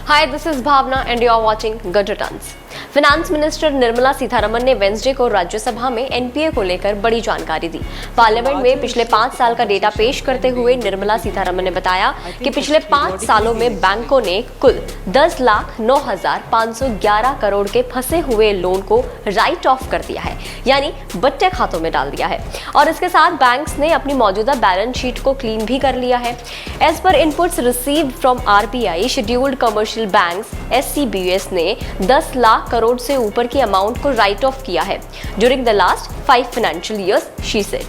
Hi, this is Bhavna and you are watching Good Returns. Finance minister Nirmala Sitharaman ने Wednesday को राज्यसभा में NPA को लेकर बड़ी जानकारी दी। पार्लियामेंट में पिछले 5 साल का डेटा पेश करते हुए निर्मला सीतारमण ने बताया कि पिछले 5 सालों में बैंकों ने कुल 10,09,511 करोड़ के फंसे हुए लोन को राइट ऑफ कर दिया है, यानी बट्टे खातों में डाल दिया है। और इसके साथ बैंक्स ने अपनी मौजूदा बैलेंस शीट को क्लीन भी कर लिया है। As per inputs received from RBI, scheduled commercial banks SCBs ने 10 लाख करोड़ से ऊपर की अमाउंट को राइट ऑफ किया है during the last 5 financial years, she said.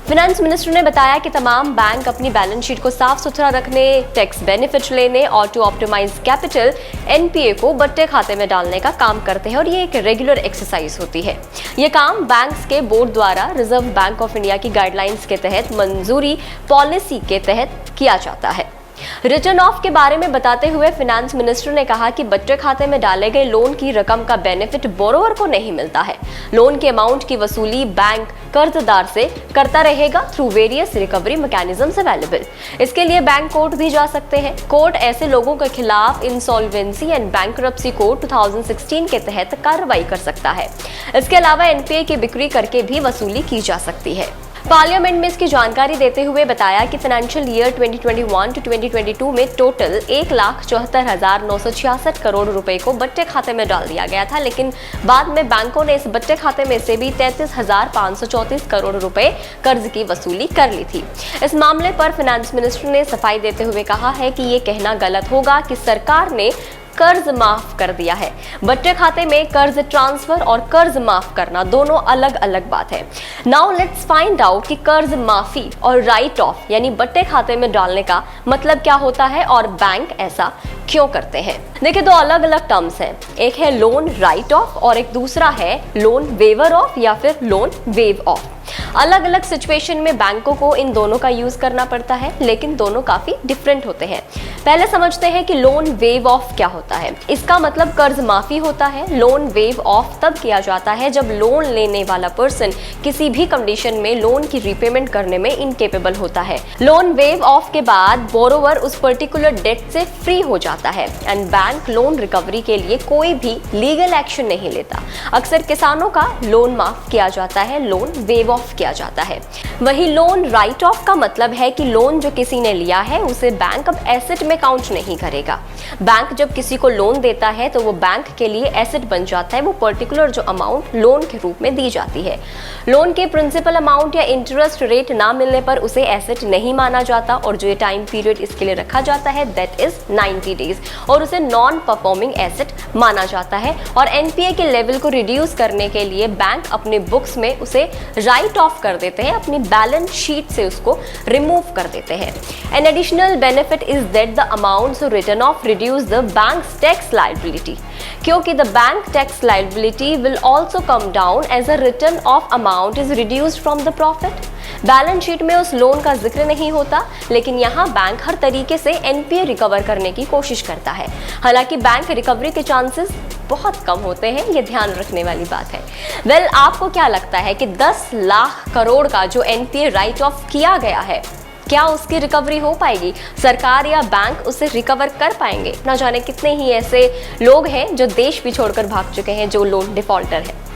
Finance minister ने बताया कि तमाम बैंक अपनी बैलेंस शीट को साफ सुथरा रखने, टैक्स बेनिफिट लेने और टू ऑप्टिमाइज कैपिटल एनपीए को बट्टे खाते में डालने का काम करते हैं और ये एक रेगुलर एक्सरसाइज होती है। ये काम बैंक्स के बोर्ड द्वारा रिजर्व बैंक ऑफ इंडिया की गाइडलाइंस के तहत मंजूरी पॉलिसी के तहत किया जाता है। रिटर्न ऑफ के बारे में बताते हुए फाइनेंस मिनिस्टर ने कहा कि बट्टे खाते में डाले गए लोन की रकम का बेनिफिट बोरोवर को नहीं मिलता है। लोन के अमाउंट की वसूली बैंक कर्जदार से करता रहेगा through various recovery mechanisms available. इसके लिए बैंक कोर्ट भी जा सकते हैं। कोर्ट ऐसे लोगों के खिलाफ इंसॉल्वेंसी एंड बैंक्रप्सी कोड 2016 के तहत कार्रवाई कर सकता है। इसके अलावा एनपीए की बिक्री करके भी वसूली की जा सकती है। पार्लियामेंट में इसकी जानकारी देते हुए बताया कि फाइनेंशियल ईयर 2021 टू 2022 में टोटल 1,74,966 करोड़ रुपए को बट्टे खाते में डाल दिया गया था, लेकिन बाद में बैंकों ने इस बट्टे खाते में से भी 33,534 करोड़ रुपए कर्ज की वसूली कर ली थी। इस मामले पर फाइनेंस मिनिस्टर ने सफाई देते हुए कहा है कि ये कहना गलत होगा कि सरकार ने कर्ज माफ कर दिया है। बट्टे खाते में कर्ज ट्रांसफर और कर्ज माफ करना दोनों अलग अलग बात है। नाउ लेट्स फाइंड आउट कि कर्ज माफी और राइट ऑफ यानी बट्टे खाते में डालने का मतलब क्या होता है और बैंक ऐसा क्यों करते हैं। देखिए, दो अलग अलग टर्म्स हैं। एक है लोन राइट ऑफ और एक दूसरा है लोन वेवर ऑफ या फिर लोन वेव ऑफ। अलग अलग सिचुएशन में बैंकों को इन दोनों का यूज करना पड़ता है, लेकिन दोनों काफी डिफरेंट होते हैं। पहले समझते हैं कि लोन वेव ऑफ क्या होता है। इसका मतलब कर्ज माफी होता है। लोन वेव ऑफ तब किया जाता है जब लोन लेने वाला पर्सन किसी भी कंडीशन में लोन की रीपेमेंट करने में इनकेपेबल होता है। लोन वेव ऑफ के बाद बोरोवर उस पर्टिकुलर डेट से फ्री हो जाता है एंड बैंक लोन रिकवरी के लिए कोई भी लीगल एक्शन नहीं लेता। अक्सर किसानों का लोन माफ किया जाता है, लोन वेव ऑफ किया जाता है। वही लोन राइट ऑफ का मतलब है कि लोन जो किसी ने लिया है उसे बैंक अब एसेट में काउंट नहीं करेगा। बैंक जब किसी को लोन देता है तो वो बैंक के लिए एसेट बन जाता है। वो पर्टिकुलर जो अमाउंट लोन के रूप में दी जाती है। लोन के प्रिंसिपल अमाउंट या इंटरेस्ट रेट ना मिलने पर उसे एसेट नहीं माना जाता और जो ये टाइम पीरियड इसके लिए रखा जाता है दैट इज 90 डेज और उसे नॉन परफॉर्मिंग एसेट माना जाता है। और एनपीए के लेवल को रिड्यूस करने के लिए बैंक अपने बुक्स में उसे राइट ऑफ कर देते हैं, अपनी बैलेंस शीट से उसको रिमूव कर देते हैं। An additional benefit is that the amounts return of reduce the banks tax liability, क्योंकि the bank tax liability will also come down as a return of amount is reduced from the profit. Balance sheet में उस loan का जिक्र नहीं होता, लेकिन यहाँ bank हर तरीके से एनपीए रिकवर करने की कोशिश करता है। हालांकि बैंक रिकवरी के चांसेस बहुत कम होते हैं, ये ध्यान रखने वाली बात है। वेल, आपको क्या लगता है कि 10 लाख करोड़ का जो एनपीए राइट ऑफ किया गया है, क्या उसकी रिकवरी हो पाएगी? सरकार या बैंक उसे रिकवर कर पाएंगे? ना जाने कितने ही ऐसे लोग हैं जो देश भी छोड़कर भाग चुके हैं, जो लोन डिफॉल्टर है।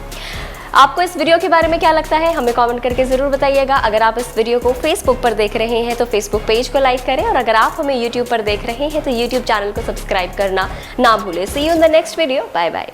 आपको इस वीडियो के बारे में क्या लगता है, हमें कमेंट करके जरूर बताइएगा। अगर आप इस वीडियो को फेसबुक पर देख रहे हैं तो फेसबुक पेज को लाइक करें और अगर आप हमें यूट्यूब पर देख रहे हैं तो यूट्यूब चैनल को सब्सक्राइब करना ना भूलें। See you in the next video. Bye bye.